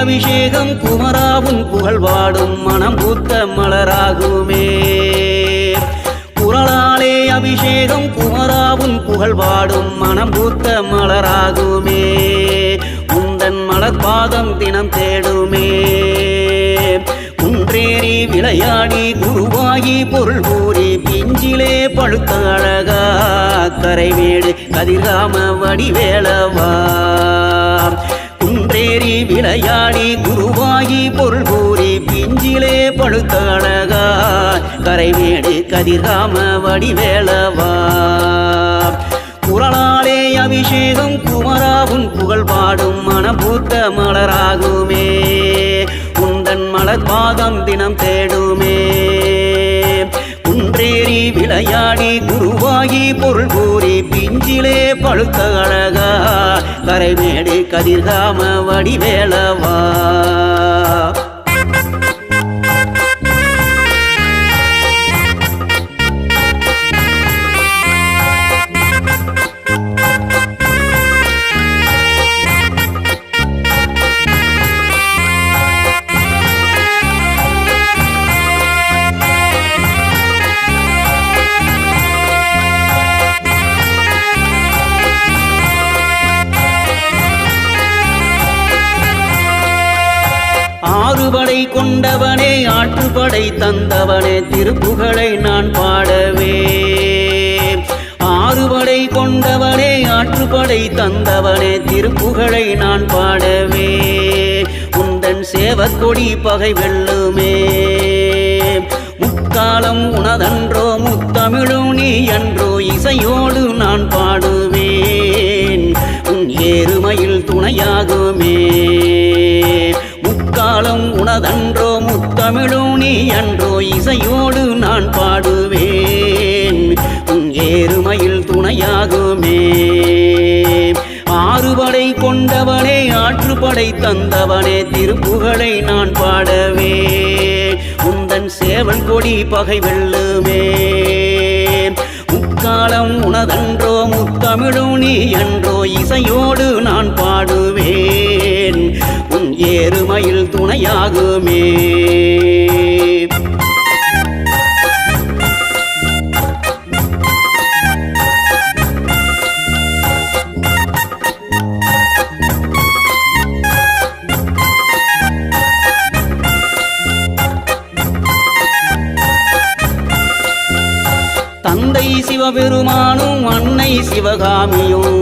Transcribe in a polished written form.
அபிஷேகம் குமராவும் புகழ் பாடும் மனம் பூத்த மலராகுமே. குரலாலே அபிஷேகம் குமராவும் புகழ் பாடும் மனம் பூத்த மலராகுமே. உந்தன் மலர்பாதம் தினம் தேடுமே. குன்றேறி விளையாடி குருவாகி பொருள் கூறி பிஞ்சிலே பழுத்த அழகா கரைமேடு கதிர்காம வடிவேலவா. குன்றேறி விளையாடி குருவாகி பொருள் கூறி பிஞ்சிலே பழுத்த அழகா கரைமேடு கதிர்காம வடிவேலவா. குரலாலே அபிஷேகம் குமராவும் புகழ் பாடும் மனபூத்த மலராகுமே. உந்தன் மலர்பாதம் தினம் தேடுமே. குன்றேறி விளையாடி குருவாகி பொருள் கூறி பிஞ்சிலே பழுத்த அழகா கரைமேடு கதிர்காம வடிவேலவா. ஆறுபடை கொண்டவனே ஆற்றுப்படை தந்தவனே திருப்புகழை நான் பாடவே. ஆறுபடை கொண்டவனே ஆற்றுப்படை தந்தவனே திருப்புகழை நான் பாடவே. உந்தன் சேவற்கொடி பகை வெல்லுமே. முக்காலம் உனதன்றோ முத்தமிழும் நீ என்றோ இசையோடு நான் பாடுவேன். உன் ஏறுமையில் துணையாகுமே. முக்காலம் உனதன்றோ முத்தமிழும் நீ அன்றோ இசையோடு நான் பாடுவேன். உன் ஏறுமையில் துணையாகுமே. ஆறுபடை கொண்டவனே ஆற்றுப்படை தந்தவனே திருப்புகழை நான் பாடவே. உந்தன் சேவல் கொடி பகை வெல்லுமே. முக்காலம் உனதன்றோ முத்தமிழும் நீ என்றோ இசையோடு நான் பாடுவேன். உன் ஏறுமையில் துணையாகுமே. தந்தை சிவபெருமானும் அன்னை சிவகாமியும்